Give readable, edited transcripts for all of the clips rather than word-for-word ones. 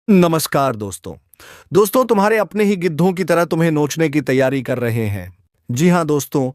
नमस्कार दोस्तों। दोस्तों तुम्हारे अपने ही गिद्धों की तरह तुम्हें नोचने की तैयारी कर रहे हैं। जी हाँ दोस्तों,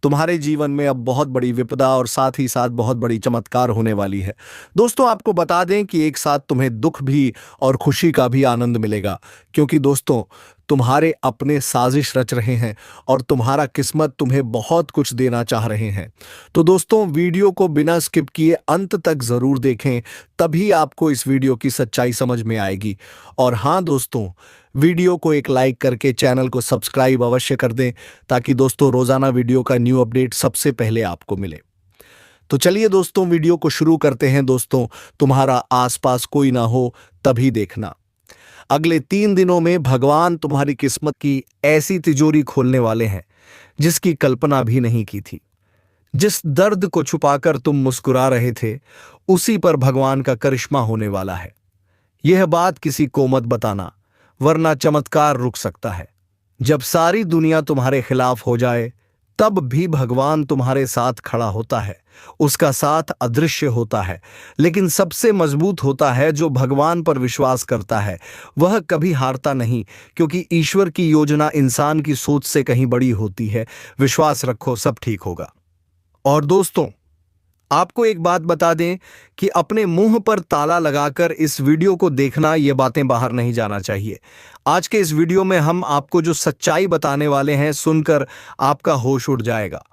तुम्हारे जीवन में अब बहुत बड़ी विपदा और साथ ही साथ बहुत बड़ी चमत्कार होने वाली है। दोस्तों आपको बता दें कि एक साथ तुम्हें दुख भी और खुशी का भी आनंद मिलेगा, क्योंकि दोस्तों तुम्हारे अपने साजिश रच रहे हैं और तुम्हारा किस्मत तुम्हें बहुत कुछ देना चाह रहे हैं। तो दोस्तों वीडियो को बिना स्किप किए अंत तक ज़रूर देखें, तभी आपको इस वीडियो की सच्चाई समझ में आएगी। और हाँ दोस्तों, वीडियो को एक लाइक करके चैनल को सब्सक्राइब अवश्य कर दें, ताकि दोस्तों रोजाना वीडियो का न्यू अपडेट सबसे पहले आपको मिले। तो चलिए दोस्तों वीडियो को शुरू करते हैं। दोस्तों तुम्हारा आसपास कोई ना हो तभी देखना। अगले 3 दिनों में भगवान तुम्हारी किस्मत की ऐसी तिजोरी खोलने वाले हैं जिसकी कल्पना भी नहीं की थी। जिस दर्द को छुपाकर तुम मुस्कुरा रहे थे, उसी पर भगवान का करिश्मा होने वाला है। यह बात किसी को मत बताना, वरना चमत्कार रुक सकता है। जब सारी दुनिया तुम्हारे खिलाफ हो जाए, तब भी भगवान तुम्हारे साथ खड़ा होता है। उसका साथ अदृश्य होता है, लेकिन सबसे मजबूत होता है जो भगवान पर विश्वास करता है। वह कभी हारता नहीं, क्योंकि ईश्वर की योजना इंसान की सोच से कहीं बड़ी होती है। विश्वास रखो, सब ठीक होगा। और दोस्तों आपको एक बात बता दें कि अपने मुंह पर ताला लगाकर इस वीडियो को देखना, ये बातें बाहर नहीं जाना चाहिए। आज के इस वीडियो में हम आपको जो सच्चाई बताने वाले हैं, सुनकर आपका होश उड़ जाएगा।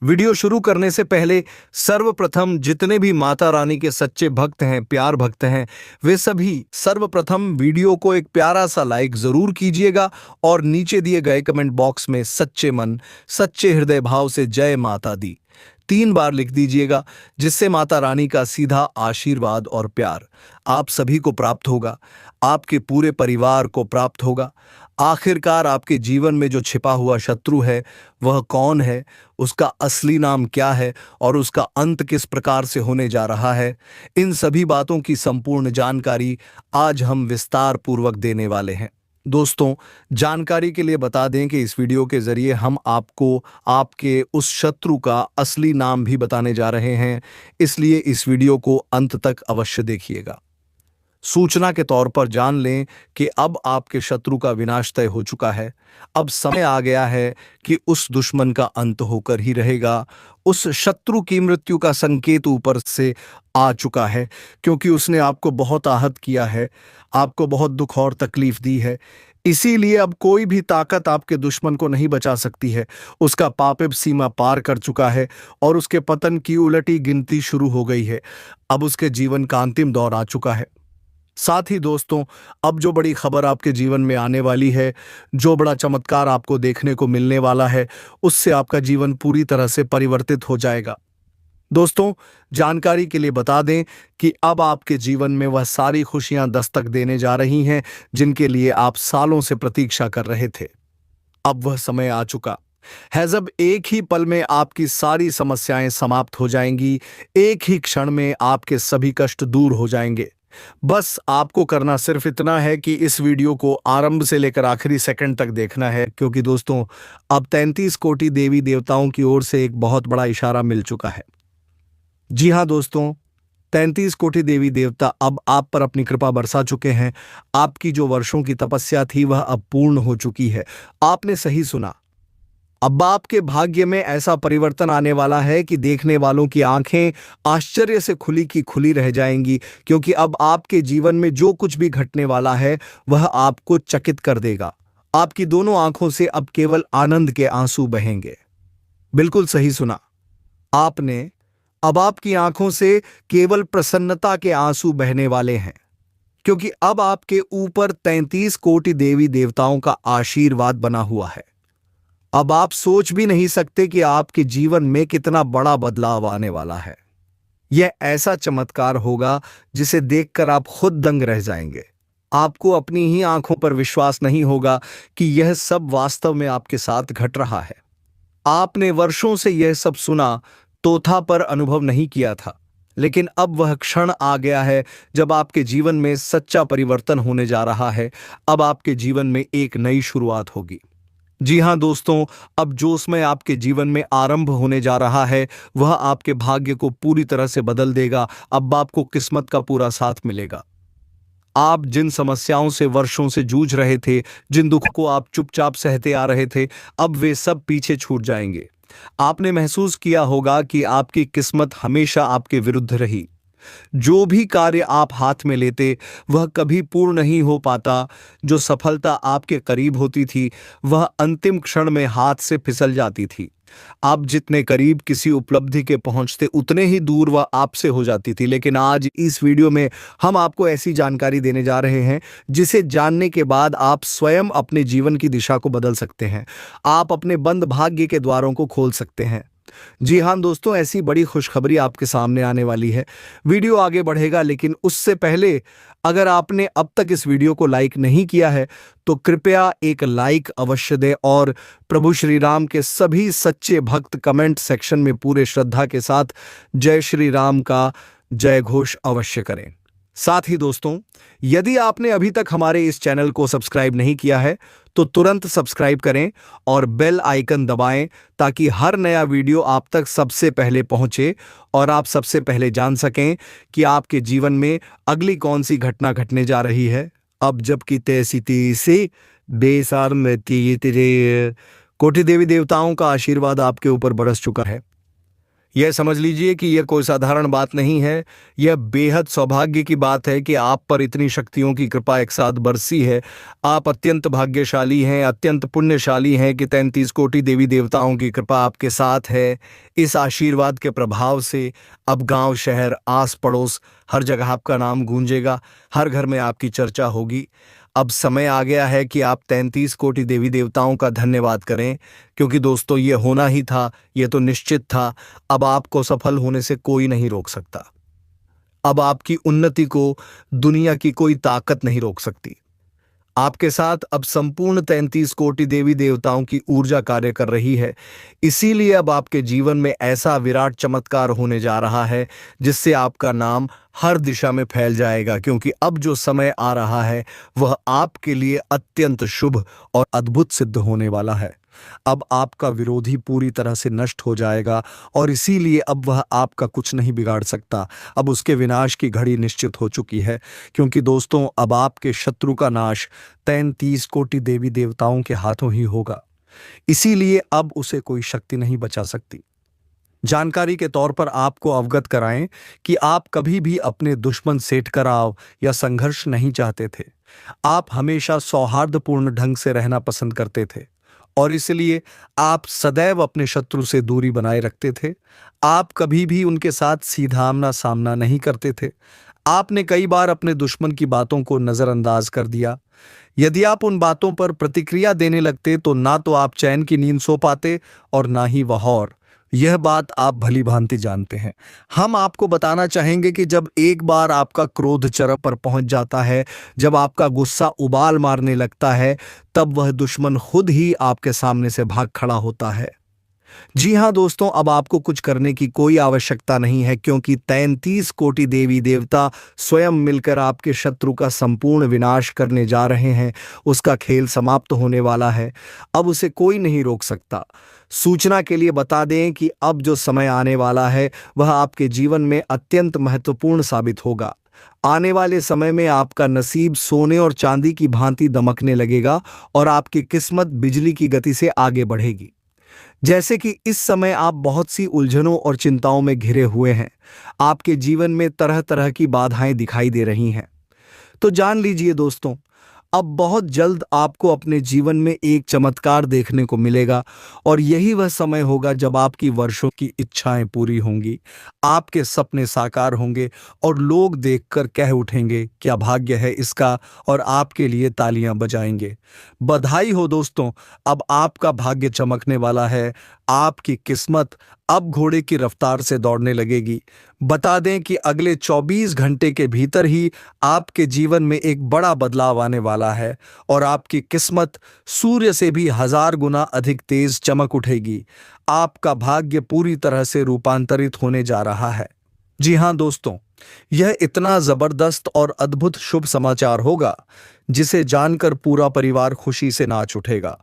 वीडियो शुरू करने से पहले सर्वप्रथम जितने भी माता रानी के सच्चे भक्त हैं, प्यार भक्त हैं, वे सभी सर्वप्रथम वीडियो को एक प्यारा सा लाइक जरूर कीजिएगा और नीचे दिए गए कमेंट बॉक्स में सच्चे मन सच्चे हृदय भाव से जय माता दी 3 बार लिख दीजिएगा, जिससे माता रानी का सीधा आशीर्वाद और प्यार आप सभी को प्राप्त होगा, आपके पूरे परिवार को प्राप्त होगा। आखिरकार आपके जीवन में जो छिपा हुआ शत्रु है वह कौन है, उसका असली नाम क्या है और उसका अंत किस प्रकार से होने जा रहा है, इन सभी बातों की संपूर्ण जानकारी आज हम विस्तार पूर्वक देने वाले हैं। दोस्तों जानकारी के लिए बता दें कि इस वीडियो के जरिए हम आपको आपके उस शत्रु का असली नाम भी बताने जा रहे हैं, इसलिए इस वीडियो को अंत तक अवश्य देखिएगा। सूचना के तौर पर जान लें कि अब आपके शत्रु का विनाश तय हो चुका है। अब समय आ गया है कि उस दुश्मन का अंत होकर ही रहेगा। उस शत्रु की मृत्यु का संकेत ऊपर से आ चुका है, क्योंकि उसने आपको बहुत आहत किया है, आपको बहुत दुख और तकलीफ दी है। इसीलिए अब कोई भी ताकत आपके दुश्मन को नहीं बचा सकती है। उसका पाप सीमा पार कर चुका है और उसके पतन की उलटी गिनती शुरू हो गई है। अब उसके जीवन का अंतिम दौर आ चुका है। साथ ही दोस्तों अब जो बड़ी खबर आपके जीवन में आने वाली है, जो बड़ा चमत्कार आपको देखने को मिलने वाला है, उससे आपका जीवन पूरी तरह से परिवर्तित हो जाएगा। दोस्तों जानकारी के लिए बता दें कि अब आपके जीवन में वह सारी खुशियां दस्तक देने जा रही हैं जिनके लिए आप सालों से प्रतीक्षा कर रहे थे। अब वह समय आ चुका है जब एक ही पल में आपकी सारी समस्याएं समाप्त हो जाएंगी। एक ही क्षण में आपके सभी कष्ट दूर हो जाएंगे। बस आपको करना सिर्फ इतना है कि इस वीडियो को आरंभ से लेकर आखिरी सेकंड तक देखना है, क्योंकि दोस्तों अब 33 कोटि देवी देवताओं की ओर से एक बहुत बड़ा इशारा मिल चुका है। जी हाँ दोस्तों, 33 कोटि देवी देवता अब आप पर अपनी कृपा बरसा चुके हैं। आपकी जो वर्षों की तपस्या थी वह अब पूर्ण हो चुकी है। आपने सही सुना। अब आपके भाग्य में ऐसा परिवर्तन आने वाला है कि देखने वालों की आंखें आश्चर्य से खुली की खुली रह जाएंगी, क्योंकि अब आपके जीवन में जो कुछ भी घटने वाला है वह आपको चकित कर देगा। आपकी दोनों आंखों से अब केवल आनंद के आंसू बहेंगे। बिल्कुल सही सुना आपने। अब आपकी आंखों से केवल प्रसन्नता के आंसू बहने वाले हैं, क्योंकि अब आपके ऊपर 33 कोटि देवी देवताओं का आशीर्वाद बना हुआ है। अब आप सोच भी नहीं सकते कि आपके जीवन में कितना बड़ा बदलाव आने वाला है। यह ऐसा चमत्कार होगा जिसे देखकर आप खुद दंग रह जाएंगे। आपको अपनी ही आंखों पर विश्वास नहीं होगा कि यह सब वास्तव में आपके साथ घट रहा है। आपने वर्षों से यह सब सुना, तोथा पर अनुभव नहीं किया था, लेकिन अब वह क्षण आ गया है जब आपके जीवन में सच्चा परिवर्तन होने जा रहा है। अब आपके जीवन में एक नई शुरुआत होगी। जी हाँ दोस्तों, अब जो समय आपके जीवन में आरंभ होने जा रहा है वह आपके भाग्य को पूरी तरह से बदल देगा। अब आपको किस्मत का पूरा साथ मिलेगा। आप जिन समस्याओं से वर्षों से जूझ रहे थे, जिन दुखों को आप चुपचाप सहते आ रहे थे, अब वे सब पीछे छूट जाएंगे। आपने महसूस किया होगा कि आपकी किस्मत हमेशा आपके विरुद्ध रही। जो भी कार्य आप हाथ में लेते वह कभी पूर्ण नहीं हो पाता। जो सफलता आपके करीब होती थी वह अंतिम क्षण में हाथ से फिसल जाती थी। आप जितने करीब किसी उपलब्धि के पहुंचते उतने ही दूर वह आपसे हो जाती थी। लेकिन आज इस वीडियो में हम आपको ऐसी जानकारी देने जा रहे हैं जिसे जानने के बाद आप स्वयं अपने जीवन की दिशा को बदल सकते हैं। आप अपने बंद भाग्य के द्वारों को खोल सकते हैं। जी हाँ दोस्तों, ऐसी बड़ी खुशखबरी आपके सामने आने वाली है। वीडियो आगे बढ़ेगा, लेकिन उससे पहले अगर आपने अब तक इस वीडियो को लाइक नहीं किया है तो कृपया एक लाइक अवश्य दें और प्रभु श्री राम के सभी सच्चे भक्त कमेंट सेक्शन में पूरे श्रद्धा के साथ जय श्री राम का जय घोष अवश्य करें। साथ ही दोस्तों, यदि आपने अभी तक हमारे इस चैनल को सब्सक्राइब नहीं किया है तो तुरंत सब्सक्राइब करें और बेल आइकन दबाएं ताकि हर नया वीडियो आप तक सबसे पहले पहुंचे और आप सबसे पहले जान सकें कि आपके जीवन में अगली कौन सी घटना घटने जा रही है। अब जबकि तैसी से बेसार में तेरे कोटि देवी देवताओं का आशीर्वाद आपके ऊपर बरस चुका है। यह समझ लीजिए कि यह कोई साधारण बात नहीं है। यह बेहद सौभाग्य की बात है कि आप पर इतनी शक्तियों की कृपा एक साथ बरसी है। आप अत्यंत भाग्यशाली हैं, अत्यंत पुण्यशाली हैं कि 33 कोटि देवी देवताओं की कृपा आपके साथ है। इस आशीर्वाद के प्रभाव से अब गांव, शहर, आस पड़ोस हर जगह आपका नाम गूंजेगा, हर घर में आपकी चर्चा होगी। अब समय आ गया है कि आप 33 कोटि देवी देवताओं का धन्यवाद करें, क्योंकि दोस्तों ये होना ही था, ये तो निश्चित था। अब आपको सफल होने से कोई नहीं रोक सकता। अब आपकी उन्नति को दुनिया की कोई ताकत नहीं रोक सकती। आपके साथ अब संपूर्ण 33 कोटि देवी देवताओं की ऊर्जा कार्य कर रही है। इसीलिए अब आपके जीवन में ऐसा विराट चमत्कार होने जा रहा है जिससे आपका नाम हर दिशा में फैल जाएगा, क्योंकि अब जो समय आ रहा है वह आपके लिए अत्यंत शुभ और अद्भुत सिद्ध होने वाला है। अब आपका विरोधी पूरी तरह से नष्ट हो जाएगा और इसीलिए अब वह आपका कुछ नहीं बिगाड़ सकता। अब उसके विनाश की घड़ी निश्चित हो चुकी है, क्योंकि दोस्तों अब आपके शत्रु का नाश 33 कोटि देवी देवताओं के हाथों ही होगा। इसीलिए अब उसे कोई शक्ति नहीं बचा सकती। जानकारी के तौर पर आपको अवगत कराएं कि आप कभी भी अपने दुश्मन से टकराव या संघर्ष नहीं चाहते थे। आप हमेशा सौहार्दपूर्ण ढंग से रहना पसंद करते थे और इसलिए आप सदैव अपने शत्रु से दूरी बनाए रखते थे। आप कभी भी उनके साथ सीधा आमना सामना नहीं करते थे। आपने कई बार अपने दुश्मन की बातों को नजरअंदाज कर दिया। यदि आप उन बातों पर प्रतिक्रिया देने लगते तो ना तो आप चैन की नींद सो पाते और ना ही वह और। यह बात आप भली भांति जानते हैं। हम आपको बताना चाहेंगे कि जब एक बार आपका क्रोध चरम पर पहुंच जाता है, जब आपका गुस्सा उबाल मारने लगता है, तब वह दुश्मन खुद ही आपके सामने से भाग खड़ा होता है। जी हाँ दोस्तों, अब आपको कुछ करने की कोई आवश्यकता नहीं है, क्योंकि 33 कोटि देवी देवता स्वयं मिलकर आपके शत्रु का संपूर्ण विनाश करने जा रहे हैं। उसका खेल समाप्त होने वाला है। अब उसे कोई नहीं रोक सकता। सूचना के लिए बता दें कि अब जो समय आने वाला है वह आपके जीवन में अत्यंत महत्वपूर्ण साबित होगा। आने वाले समय में आपका नसीब सोने और चांदी की भांति दमकने लगेगा और आपकी किस्मत बिजली की गति से आगे बढ़ेगी। जैसे कि इस समय आप बहुत सी उलझनों और चिंताओं में घिरे हुए हैं। आपके जीवन में तरह तरह की बाधाएं दिखाई दे रही हैं। तो जान लीजिए दोस्तों, अब बहुत जल्द आपको अपने जीवन में एक चमत्कार देखने को मिलेगा और यही वह समय होगा जब आपकी वर्षों की इच्छाएं पूरी होंगी, आपके सपने साकार होंगे और लोग देखकर कह उठेंगे क्या भाग्य है इसका, और आपके लिए तालियां बजाएंगे। बधाई हो दोस्तों, अब आपका भाग्य चमकने वाला है। आपकी किस्मत अब घोड़े की रफ्तार से दौड़ने लगेगी। बता दें कि अगले 24 घंटे के भीतर ही आपके जीवन में एक बड़ा बदलाव आने वाला है और आपकी किस्मत सूर्य से भी 1000 गुना अधिक तेज चमक उठेगी। आपका भाग्य पूरी तरह से रूपांतरित होने जा रहा है। जी हां दोस्तों, यह इतना जबरदस्त और अद्भुत शुभ समाचार होगा जिसे जानकर पूरा परिवार खुशी से नाच उठेगा।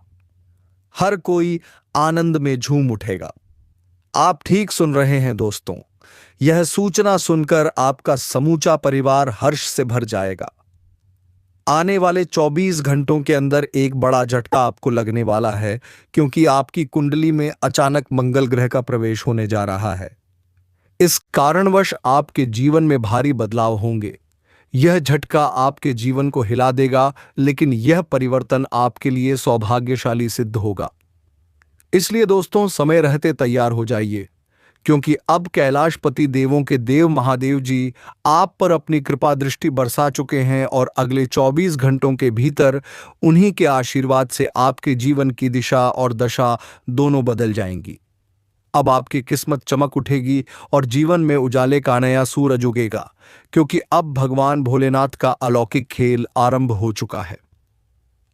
हर कोई आनंद में झूम उठेगा। आप ठीक सुन रहे हैं दोस्तों, यह सूचना सुनकर आपका समूचा परिवार हर्ष से भर जाएगा। आने वाले 24 घंटों के अंदर एक बड़ा झटका आपको लगने वाला है, क्योंकि आपकी कुंडली में अचानक मंगल ग्रह का प्रवेश होने जा रहा है। इस कारणवश आपके जीवन में भारी बदलाव होंगे। यह झटका आपके जीवन को हिला देगा, लेकिन यह परिवर्तन आपके लिए सौभाग्यशाली सिद्ध होगा। इसलिए दोस्तों, समय रहते तैयार हो जाइए, क्योंकि अब कैलाशपति देवों के देव महादेव जी आप पर अपनी कृपा दृष्टि बरसा चुके हैं और अगले 24 घंटों के भीतर उन्हीं के आशीर्वाद से आपके जीवन की दिशा और दशा दोनों बदल जाएंगी। अब आपकी किस्मत चमक उठेगी और जीवन में उजाले का नया सूरज उगेगा, क्योंकि अब भगवान भोलेनाथ का अलौकिक खेल आरंभ हो चुका है।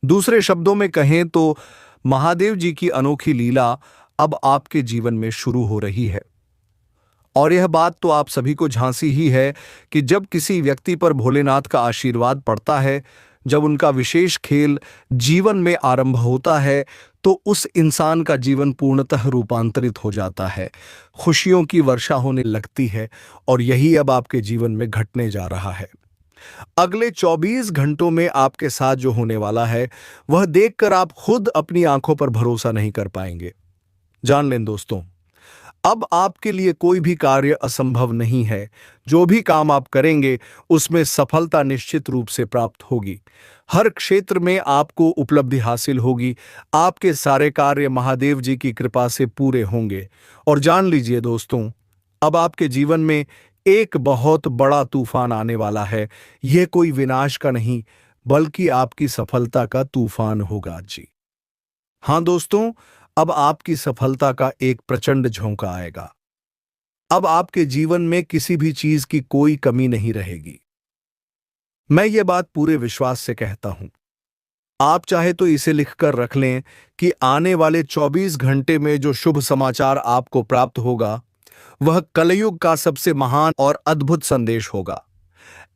दूसरे शब्दों में कहें तो महादेव जी की अनोखी लीला अब आपके जीवन में शुरू हो रही है। और यह बात तो आप सभी को झांसी ही है कि जब किसी व्यक्ति पर भोलेनाथ का आशीर्वाद पड़ता है, जब उनका विशेष खेल जीवन में आरंभ होता है, तो उस इंसान का जीवन पूर्णतः रूपांतरित हो जाता है, खुशियों की वर्षा होने लगती है। और यही अब आपके जीवन में घटने जा रहा है। अगले 24 घंटों में आपके साथ जो होने वाला है, वह देखकर आप खुद अपनी आंखों पर भरोसा नहीं कर पाएंगे। जान लें दोस्तों, अब आपके लिए कोई भी कार्य असंभव नहीं है। जो भी काम आप करेंगे उसमें सफलता निश्चित रूप से प्राप्त होगी। हर क्षेत्र में आपको उपलब्धि हासिल होगी। आपके सारे कार्य महादेव जी की कृपा से पूरे होंगे। और जान लीजिए दोस्तों, अब आपके जीवन में एक बहुत बड़ा तूफान आने वाला है। यह कोई विनाश का नहीं, बल्कि आपकी सफलता का तूफान होगा जी। हाँ दोस्तों, अब आपकी सफलता का एक प्रचंड झोंका आएगा। अब आपके जीवन में किसी भी चीज की कोई कमी नहीं रहेगी। मैं ये बात पूरे विश्वास से कहता हूं। आप चाहे तो इसे लिखकर रख लें कि आने वाले 24 घंटे में जो शुभ समाचार आपको प्राप्त होगा, वह कलयुग का सबसे महान और अद्भुत संदेश होगा।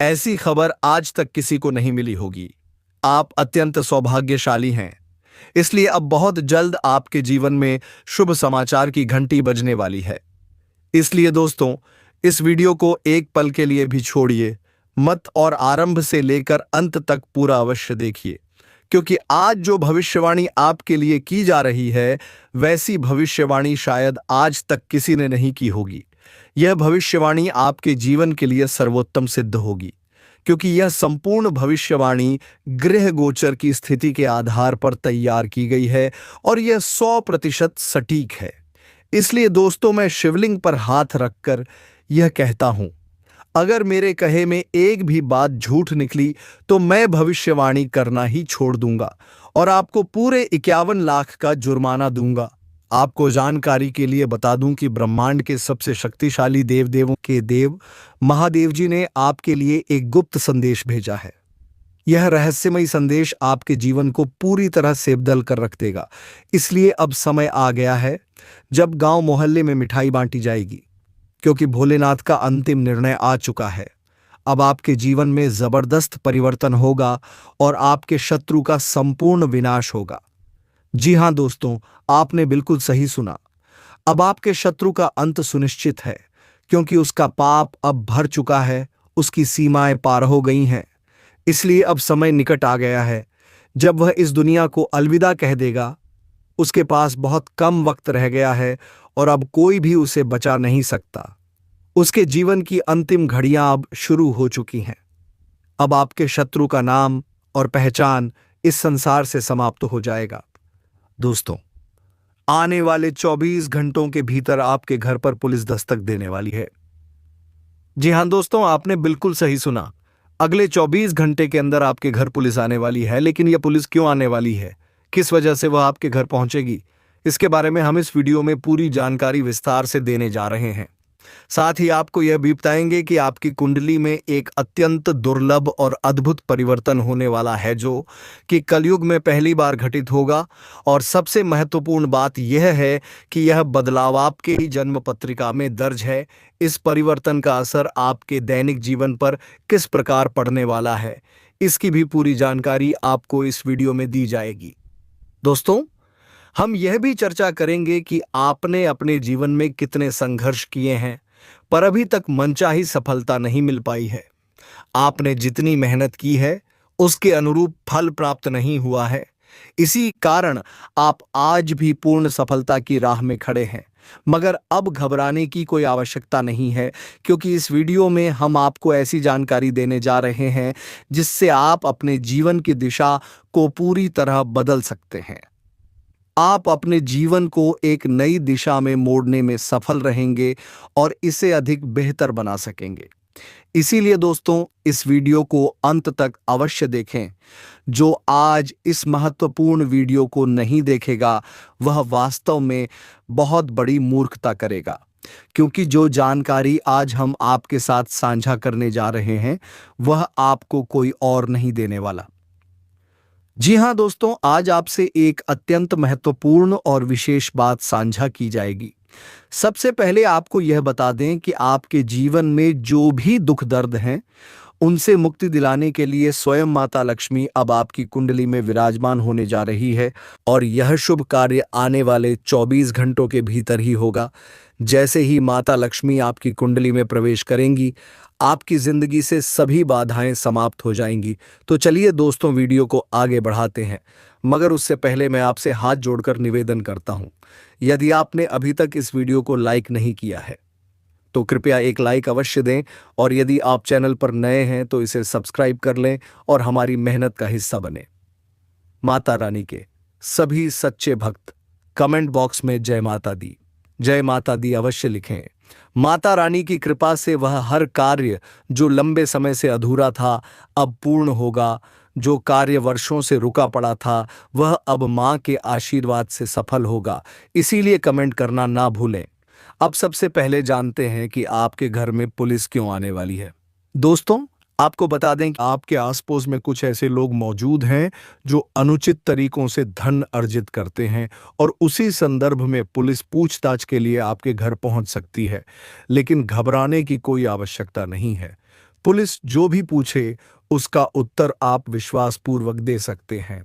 ऐसी खबर आज तक किसी को नहीं मिली होगी। आप अत्यंत सौभाग्यशाली हैं। इसलिए अब बहुत जल्द आपके जीवन में शुभ समाचार की घंटी बजने वाली है। इसलिए दोस्तों, इस वीडियो को एक पल के लिए भी छोड़िए मत और आरंभ से लेकर अंत तक पूरा अवश्य देखिए, क्योंकि आज जो भविष्यवाणी आपके लिए की जा रही है, वैसी भविष्यवाणी शायद आज तक किसी ने नहीं की होगी। यह भविष्यवाणी आपके जीवन के लिए सर्वोत्तम सिद्ध होगी, क्योंकि यह संपूर्ण भविष्यवाणी ग्रह गोचर की स्थिति के आधार पर तैयार की गई है और यह 100% सटीक है। इसलिए दोस्तों, मैं शिवलिंग पर हाथ रखकर यह कहता हूं, अगर मेरे कहे में एक भी बात झूठ निकली तो मैं भविष्यवाणी करना ही छोड़ दूंगा और आपको पूरे 51 लाख का जुर्माना दूंगा। आपको जानकारी के लिए बता दूं कि ब्रह्मांड के सबसे शक्तिशाली देवों के देव महादेव जी ने आपके लिए एक गुप्त संदेश भेजा है। यह रहस्यमय संदेश आपके जीवन को पूरी तरह से बदल कर रख देगा। इसलिए अब समय आ गया है जब गांव मोहल्ले में मिठाई बांटी जाएगी, क्योंकि भोलेनाथ का अंतिम निर्णय आ चुका है। अब आपके जीवन में जबरदस्त परिवर्तन होगा और आपके शत्रु का संपूर्ण विनाश होगा। जी हां दोस्तों, आपने बिल्कुल सही सुना। अब आपके शत्रु का अंत सुनिश्चित है, क्योंकि उसका पाप अब भर चुका है, उसकी सीमाएं पार हो गई हैं। इसलिए अब समय निकट आ गया है जब वह इस दुनिया को अलविदा कह देगा। उसके पास बहुत कम वक्त रह गया है और अब कोई भी उसे बचा नहीं सकता। उसके जीवन की अंतिम घड़ियां अब शुरू हो चुकी हैं। अब आपके शत्रु का नाम और पहचान इस संसार से समाप्त हो जाएगा। दोस्तों, आने वाले 24 घंटों के भीतर आपके घर पर पुलिस दस्तक देने वाली है। जी हां दोस्तों, आपने बिल्कुल सही सुना। अगले 24 घंटे के अंदर आपके घर पुलिस आने वाली है। लेकिन यह पुलिस क्यों आने वाली है, किस वजह से वह आपके घर पहुंचेगी, इसके बारे में हम इस वीडियो में पूरी जानकारी विस्तार से देने जा रहे हैं। साथ ही आपको यह भी बताएंगे कि आपकी कुंडली में एक अत्यंत दुर्लभ और अद्भुत परिवर्तन होने वाला है, जो कि कलयुग में पहली बार घटित होगा। और सबसे महत्वपूर्ण बात यह है कि यह बदलाव आपके ही जन्म पत्रिका में दर्ज है। इस परिवर्तन का असर आपके दैनिक जीवन पर किस प्रकार पड़ने वाला है, इसकी भी पूरी जानकारी आपको इस वीडियो में दी जाएगी। दोस्तों, हम यह भी चर्चा करेंगे कि आपने अपने जीवन में कितने संघर्ष किए हैं, पर अभी तक मनचाही सफलता नहीं मिल पाई है। आपने जितनी मेहनत की है उसके अनुरूप फल प्राप्त नहीं हुआ है। इसी कारण आप आज भी पूर्ण सफलता की राह में खड़े हैं। मगर अब घबराने की कोई आवश्यकता नहीं है, क्योंकि इस वीडियो में हम आपको ऐसी जानकारी देने जा रहे हैं जिससे आप अपने जीवन की दिशा को पूरी तरह बदल सकते हैं। आप अपने जीवन को एक नई दिशा में मोड़ने में सफल रहेंगे और इसे अधिक बेहतर बना सकेंगे। इसीलिए दोस्तों, इस वीडियो को अंत तक अवश्य देखें। जो आज इस महत्वपूर्ण वीडियो को नहीं देखेगा वह वास्तव में बहुत बड़ी मूर्खता करेगा, क्योंकि जो जानकारी आज हम आपके साथ साझा करने जा रहे हैं वह आपको कोई और नहीं देने वाला। जी हां दोस्तों, आज आपसे एक अत्यंत महत्वपूर्ण और विशेष बात साझा की जाएगी। सबसे पहले आपको यह बता दें कि आपके जीवन में जो भी दुख दर्द हैं उनसे मुक्ति दिलाने के लिए स्वयं माता लक्ष्मी अब आपकी कुंडली में विराजमान होने जा रही है, और यह शुभ कार्य आने वाले 24 घंटों के भीतर ही होगा। जैसे ही माता लक्ष्मी आपकी कुंडली में प्रवेश करेंगी, आपकी जिंदगी से सभी बाधाएं समाप्त हो जाएंगी। तो चलिए दोस्तों, वीडियो को आगे बढ़ाते हैं, मगर उससे पहले मैं आपसे हाथ जोड़कर निवेदन करता हूं, यदि आपने अभी तक इस वीडियो को लाइक नहीं किया है तो कृपया एक लाइक अवश्य दें, और यदि आप चैनल पर नए हैं तो इसे सब्सक्राइब कर लें और हमारी मेहनत का हिस्सा बने। माता रानी के सभी सच्चे भक्त कमेंट बॉक्स में जय माता दी अवश्य लिखें। माता रानी की कृपा से वह हर कार्य जो लंबे समय से अधूरा था अब पूर्ण होगा। जो कार्य वर्षों से रुका पड़ा था वह अब मां के आशीर्वाद से सफल होगा। इसीलिए कमेंट करना ना भूलें। अब सबसे पहले जानते हैं कि आपके घर में पुलिस क्यों आने वाली है। दोस्तों, आपको बता दें कि आपके आसपास में कुछ ऐसे लोग मौजूद हैं जो अनुचित तरीकों से धन अर्जित करते हैं, और उसी संदर्भ में पुलिस पूछताछ के लिए आपके घर पहुंच सकती है। लेकिन घबराने की कोई आवश्यकता नहीं है। पुलिस जो भी पूछे उसका उत्तर आप विश्वासपूर्वक दे सकते हैं।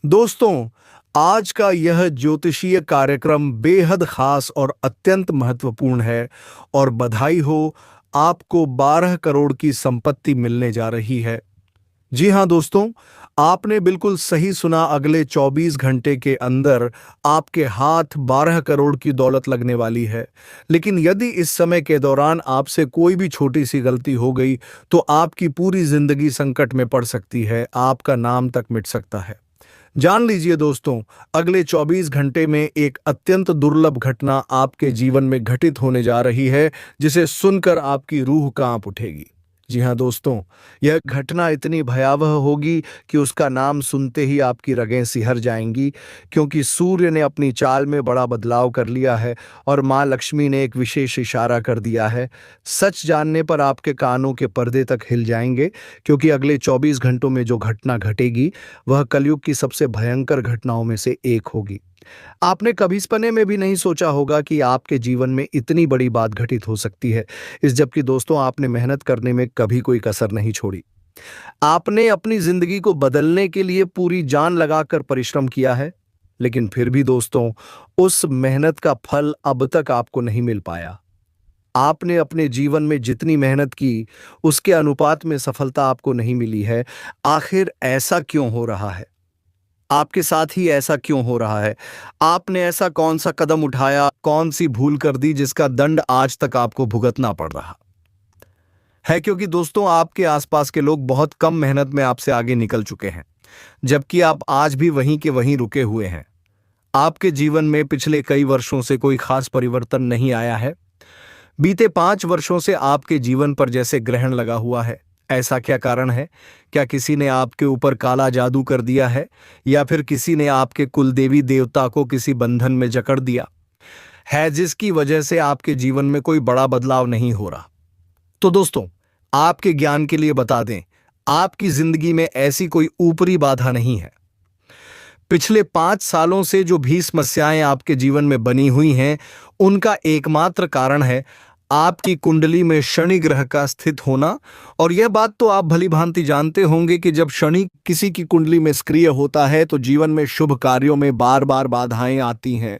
दोस्तों, आज का यह ज्योतिषीय कार्यक्रम बेहद खास और अत्यंत महत्वपूर्ण है, और बधाई हो, आपको 12 करोड़ की संपत्ति मिलने जा रही है। जी हां दोस्तों, आपने बिल्कुल सही सुना। अगले 24 घंटे के अंदर आपके हाथ 12 करोड़ की दौलत लगने वाली है। लेकिन यदि इस समय के दौरान आपसे कोई भी छोटी सी गलती हो गई तो आपकी पूरी जिंदगी संकट में पड़ सकती है, आपका नाम तक मिट सकता है। जान लीजिए दोस्तों, अगले 24 घंटे में एक अत्यंत दुर्लभ घटना आपके जीवन में घटित होने जा रही है, जिसे सुनकर आपकी रूह कांप उठेगी। जी हां दोस्तों, यह घटना इतनी भयावह होगी कि उसका नाम सुनते ही आपकी रगें सिहर जाएंगी, क्योंकि सूर्य ने अपनी चाल में बड़ा बदलाव कर लिया है और मां लक्ष्मी ने एक विशेष इशारा कर दिया है। सच जानने पर आपके कानों के पर्दे तक हिल जाएंगे, क्योंकि अगले 24 घंटों में जो घटना घटेगी वह कलयुग की सबसे भयंकर घटनाओं में से एक होगी। आपने कभी सपने में भी नहीं सोचा होगा कि आपके जीवन में इतनी बड़ी बात घटित हो सकती है। जबकि दोस्तों, आपने मेहनत करने में कभी कोई कसर नहीं छोड़ी। आपने अपनी जिंदगी को बदलने के लिए पूरी जान लगाकर परिश्रम किया है, लेकिन फिर भी दोस्तों, उस मेहनत का फल अब तक आपको नहीं मिल पाया। आपने अपने जीवन में जितनी मेहनत की उसके अनुपात में सफलता आपको नहीं मिली है। आखिर ऐसा क्यों हो रहा है? आपके साथ ही ऐसा क्यों हो रहा है? आपने ऐसा कौन सा कदम उठाया, कौन सी भूल कर दी जिसका दंड आज तक आपको भुगतना पड़ रहा है? क्योंकि दोस्तों, आपके आसपास के लोग बहुत कम मेहनत में आपसे आगे निकल चुके हैं, जबकि आप आज भी वहीं के वहीं रुके हुए हैं। आपके जीवन में पिछले कई वर्षों से कोई खास परिवर्तन नहीं आया है। बीते 5 वर्षों से आपके जीवन पर जैसे ग्रहण लगा हुआ है। ऐसा क्या कारण है? क्या किसी ने आपके ऊपर काला जादू कर दिया है, या फिर किसी ने आपके कुलदेवी देवता को किसी बंधन में जकड़ दिया है, जिसकी वजह से आपके जीवन में कोई बड़ा बदलाव नहीं हो रहा? तो दोस्तों, आपके ज्ञान के लिए बता दें, आपकी जिंदगी में ऐसी कोई ऊपरी बाधा नहीं है। पिछले 5 सालों से जो भी समस्याएं आपके जीवन में बनी हुई हैं, उनका एकमात्र कारण है आपकी कुंडली में शनि ग्रह का स्थित होना। और यह बात तो आप भली भांति जानते होंगे कि जब शनि किसी की कुंडली में सक्रिय होता है तो जीवन में शुभ कार्यों में बार बार बाधाएं आती हैं।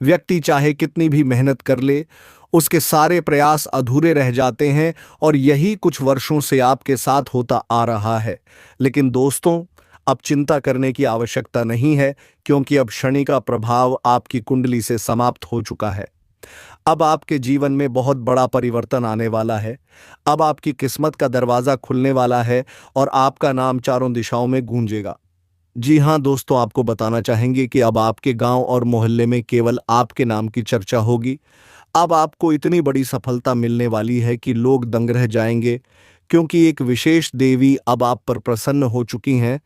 व्यक्ति चाहे कितनी भी मेहनत कर ले, उसके सारे प्रयास अधूरे रह जाते हैं और यही कुछ वर्षों से आपके साथ होता आ रहा है। लेकिन दोस्तों, अब चिंता करने की आवश्यकता नहीं है, क्योंकि अब शनि का प्रभाव आपकी कुंडली से समाप्त हो चुका है। अब आपके जीवन में बहुत बड़ा परिवर्तन आने वाला है। अब आपकी किस्मत का दरवाजा खुलने वाला है और आपका नाम चारों दिशाओं में गूंजेगा। जी हाँ दोस्तों, आपको बताना चाहेंगे कि अब आपके गांव और मोहल्ले में केवल आपके नाम की चर्चा होगी। अब आपको इतनी बड़ी सफलता मिलने वाली है कि लोग दंग रह जाएंगे, क्योंकि एक विशेष देवी अब आप पर प्रसन्न हो चुकी हैं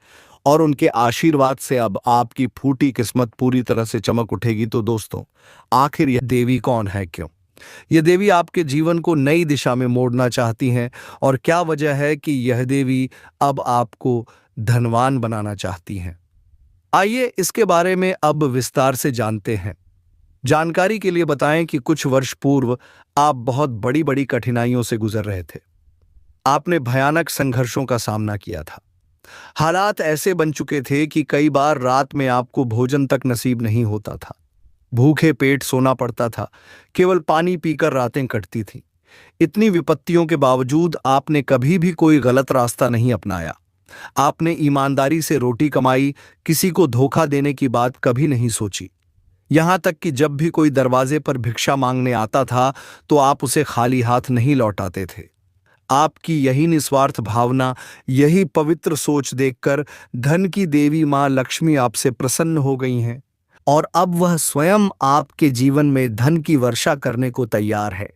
और उनके आशीर्वाद से अब आपकी फूटी किस्मत पूरी तरह से चमक उठेगी। तो दोस्तों, आखिर यह देवी कौन है, क्यों यह देवी आपके जीवन को नई दिशा में मोड़ना चाहती हैं, और क्या वजह है कि यह देवी अब आपको धनवान बनाना चाहती हैं? आइए इसके बारे में अब विस्तार से जानते हैं। जानकारी के लिए बताएं कि कुछ वर्ष पूर्व आप बहुत बड़ी बड़ी कठिनाइयों से गुजर रहे थे। आपने भयानक संघर्षों का सामना किया था। हालात ऐसे बन चुके थे कि कई बार रात में आपको भोजन तक नसीब नहीं होता था। भूखे पेट सोना पड़ता था। केवल पानी पीकर रातें कटती थीं। इतनी विपत्तियों के बावजूद आपने कभी भी कोई गलत रास्ता नहीं अपनाया। आपने ईमानदारी से रोटी कमाई, किसी को धोखा देने की बात कभी नहीं सोची। यहां तक कि जब भी कोई दरवाजे पर भिक्षा मांगने आता था तो आप उसे खाली हाथ नहीं लौटाते थे। आपकी यही निस्वार्थ भावना, यही पवित्र सोच देखकर धन की देवी मां लक्ष्मी आपसे प्रसन्न हो गई हैं, और अब वह स्वयं आपके जीवन में धन की वर्षा करने को तैयार है।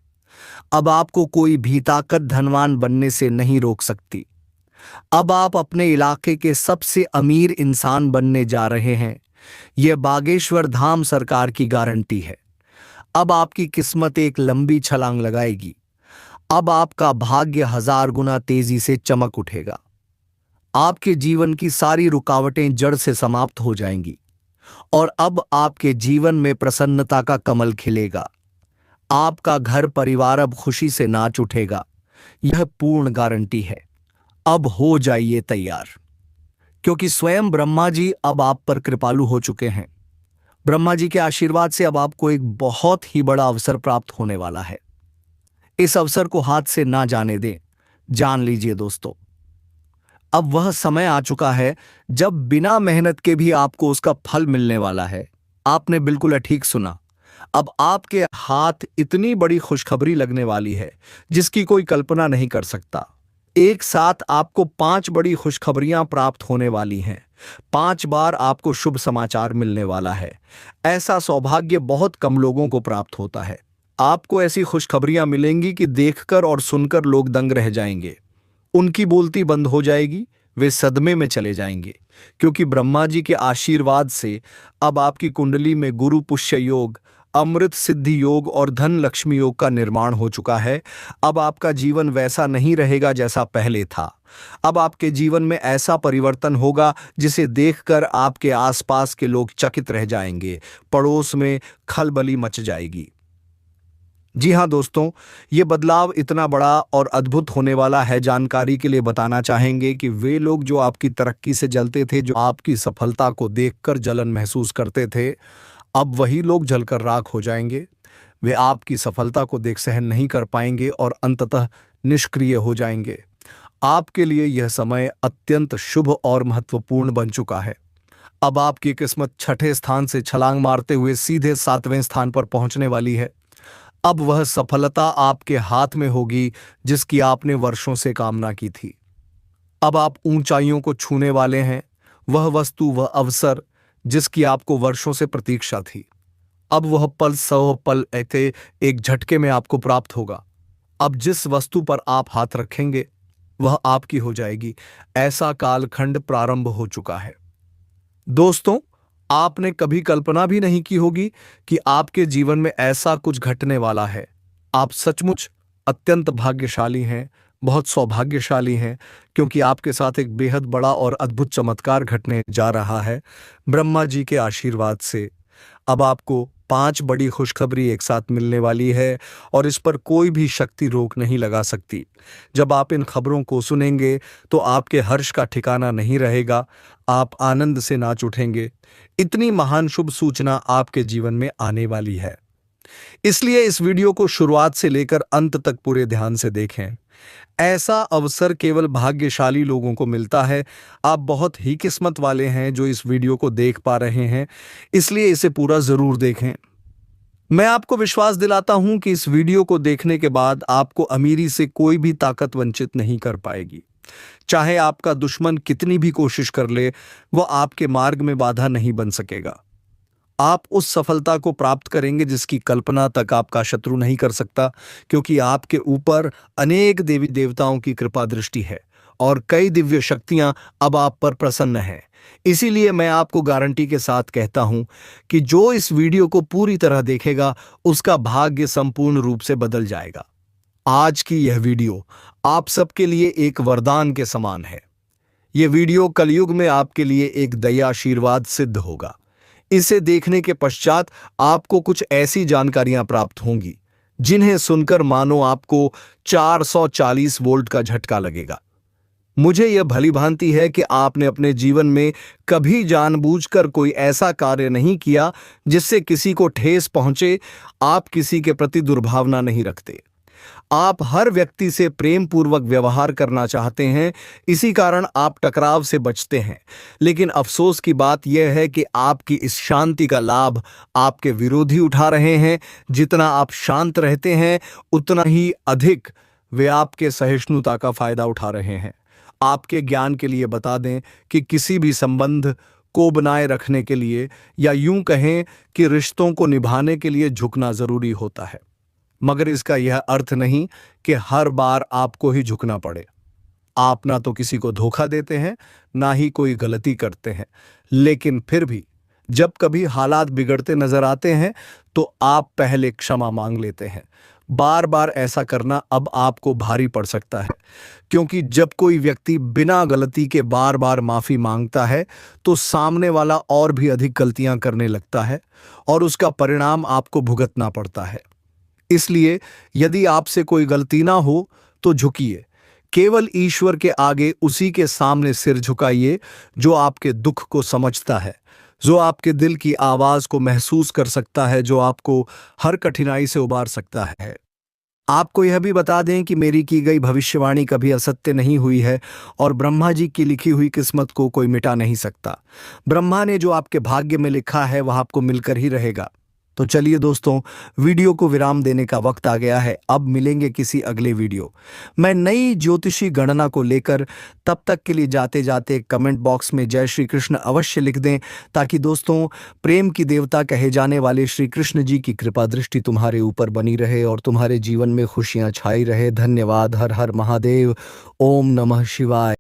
अब आपको कोई भी ताकत धनवान बनने से नहीं रोक सकती। अब आप अपने इलाके के सबसे अमीर इंसान बनने जा रहे हैं। यह बागेश्वर धाम सरकार की गारंटी है। अब आपकी किस्मत एक लंबी छलांग लगाएगी। अब आपका भाग्य 1000 गुना तेजी से चमक उठेगा। आपके जीवन की सारी रुकावटें जड़ से समाप्त हो जाएंगी और अब आपके जीवन में प्रसन्नता का कमल खिलेगा। आपका घर परिवार अब खुशी से नाच उठेगा। यह पूर्ण गारंटी है। अब हो जाइए तैयार, क्योंकि स्वयं ब्रह्मा जी अब आप पर कृपालु हो चुके हैं। ब्रह्मा जी के आशीर्वाद से अब आपको एक बहुत ही बड़ा अवसर प्राप्त होने वाला है। इस अवसर को हाथ से ना जाने दें। जान लीजिए दोस्तों, अब वह समय आ चुका है जब बिना मेहनत के भी आपको उसका फल मिलने वाला है। आपने बिल्कुल ठीक सुना। अब आपके हाथ इतनी बड़ी खुशखबरी लगने वाली है जिसकी कोई कल्पना नहीं कर सकता। एक साथ आपको 5 बड़ी खुशखबरियां प्राप्त होने वाली हैं। 5 बार आपको शुभ समाचार मिलने वाला है। ऐसा सौभाग्य बहुत कम लोगों को प्राप्त होता है। आपको ऐसी खुशखबरियां मिलेंगी कि देखकर और सुनकर लोग दंग रह जाएंगे। उनकी बोलती बंद हो जाएगी, वे सदमे में चले जाएंगे, क्योंकि ब्रह्मा जी के आशीर्वाद से अब आपकी कुंडली में गुरु पुष्य योग, अमृत सिद्धि योग और धन लक्ष्मी योग का निर्माण हो चुका है। अब आपका जीवन वैसा नहीं रहेगा जैसा पहले था। अब आपके जीवन में ऐसा परिवर्तन होगा जिसे देखकर आपके आसपास के लोग चकित रह जाएंगे। पड़ोस में खलबली मच जाएगी। जी हाँ दोस्तों, ये बदलाव इतना बड़ा और अद्भुत होने वाला है। जानकारी के लिए बताना चाहेंगे कि वे लोग जो आपकी तरक्की से जलते थे, जो आपकी सफलता को देखकर जलन महसूस करते थे, अब वही लोग जलकर राख हो जाएंगे। वे आपकी सफलता को देख सहन नहीं कर पाएंगे और अंततः निष्क्रिय हो जाएंगे। आपके लिए यह समय अत्यंत शुभ और महत्वपूर्ण बन चुका है। अब आपकी किस्मत 6ठे स्थान से छलांग मारते हुए सीधे 7वें स्थान पर पहुंचने वाली है। अब वह सफलता आपके हाथ में होगी जिसकी आपने वर्षों से कामना की थी। अब आप ऊंचाइयों को छूने वाले हैं। वह वस्तु, वह अवसर जिसकी आपको वर्षों से प्रतीक्षा थी, अब वह पल 100 पल ऐसे एक झटके में आपको प्राप्त होगा। अब जिस वस्तु पर आप हाथ रखेंगे वह आपकी हो जाएगी। ऐसा कालखंड प्रारंभ हो चुका है। दोस्तों, आपने कभी कल्पना भी नहीं की होगी कि आपके जीवन में ऐसा कुछ घटने वाला है। आप सचमुच अत्यंत भाग्यशाली हैं, बहुत सौभाग्यशाली हैं, क्योंकि आपके साथ एक बेहद बड़ा और अद्भुत चमत्कार घटने जा रहा है। ब्रह्मा जी के आशीर्वाद से अब आपको 5 बड़ी खुशखबरी एक साथ मिलने वाली है और इस पर कोई भी शक्ति रोक नहीं लगा सकती। जब आप इन खबरों को सुनेंगे तो आपके हर्ष का ठिकाना नहीं रहेगा। आप आनंद से नाच उठेंगे। इतनी महान शुभ सूचना आपके जीवन में आने वाली है। इसलिए इस वीडियो को शुरुआत से लेकर अंत तक पूरे ध्यान से देखें। ऐसा अवसर केवल भाग्यशाली लोगों को मिलता है। आप बहुत ही किस्मत वाले हैं जो इस वीडियो को देख पा रहे हैं, इसलिए इसे पूरा जरूर देखें। मैं आपको विश्वास दिलाता हूं कि इस वीडियो को देखने के बाद आपको अमीरी से कोई भी ताकत वंचित नहीं कर पाएगी। चाहे आपका दुश्मन कितनी भी कोशिश कर ले, वह आपके मार्ग में बाधा नहीं बन सकेगा। आप उस सफलता को प्राप्त करेंगे जिसकी कल्पना तक आपका शत्रु नहीं कर सकता, क्योंकि आपके ऊपर अनेक देवी देवताओं की कृपा दृष्टि है और कई दिव्य शक्तियां अब आप पर प्रसन्न हैं। इसीलिए मैं आपको गारंटी के साथ कहता हूं कि जो इस वीडियो को पूरी तरह देखेगा उसका भाग्य संपूर्ण रूप से बदल जाएगा। आज की यह वीडियो आप सबके लिए एक वरदान के समान है। यह वीडियो कलयुग में आपके लिए एक दया आशीर्वाद सिद्ध होगा। इसे देखने के पश्चात आपको कुछ ऐसी जानकारियां प्राप्त होंगी जिन्हें सुनकर मानो आपको 440 वोल्ट का झटका लगेगा। मुझे यह भली भांति है कि आपने अपने जीवन में कभी जानबूझकर कोई ऐसा कार्य नहीं किया जिससे किसी को ठेस पहुंचे। आप किसी के प्रति दुर्भावना नहीं रखते। आप हर व्यक्ति से प्रेम पूर्वक व्यवहार करना चाहते हैं, इसी कारण आप टकराव से बचते हैं। लेकिन अफसोस की बात यह है कि आपकी इस शांति का लाभ आपके विरोधी उठा रहे हैं। जितना आप शांत रहते हैं उतना ही अधिक वे आपके सहिष्णुता का फायदा उठा रहे हैं। आपके ज्ञान के लिए बता दें कि किसी भी संबंध को बनाए रखने के लिए, या यूं कहें कि रिश्तों को निभाने के लिए झुकना जरूरी होता है, मगर इसका यह अर्थ नहीं कि हर बार आपको ही झुकना पड़े। आप ना तो किसी को धोखा देते हैं, ना ही कोई गलती करते हैं, लेकिन फिर भी जब कभी हालात बिगड़ते नजर आते हैं तो आप पहले क्षमा मांग लेते हैं। बार बार ऐसा करना अब आपको भारी पड़ सकता है, क्योंकि जब कोई व्यक्ति बिना गलती के बार बार माफी मांगता है तो सामने वाला और भी अधिक गलतियां करने लगता है और उसका परिणाम आपको भुगतना पड़ता है। इसलिए यदि आपसे कोई गलती ना हो तो झुकिए। केवल ईश्वर के आगे उसी के सामने सिर झुकाइए जो आपके दुख को समझता है, जो आपके दिल की आवाज को महसूस कर सकता है, जो आपको हर कठिनाई से उबार सकता है। आपको यह भी बता दें कि मेरी की गई भविष्यवाणी कभी असत्य नहीं हुई है और ब्रह्मा जी की लिखी हुई किस्मत को कोई मिटा नहीं सकता। ब्रह्मा ने जो आपके भाग्य में लिखा है वह आपको मिलकर ही रहेगा। तो चलिए दोस्तों, वीडियो को विराम देने का वक्त आ गया है। अब मिलेंगे किसी अगले वीडियो मैं नई ज्योतिषी गणना को लेकर। तब तक के लिए जाते जाते कमेंट बॉक्स में जय श्री कृष्ण अवश्य लिख दें, ताकि दोस्तों प्रेम की देवता कहे जाने वाले श्री कृष्ण जी की कृपा दृष्टि तुम्हारे ऊपर बनी रहे और तुम्हारे जीवन में खुशियां छाई रहे। धन्यवाद। हर हर महादेव। ओम नमः शिवाय।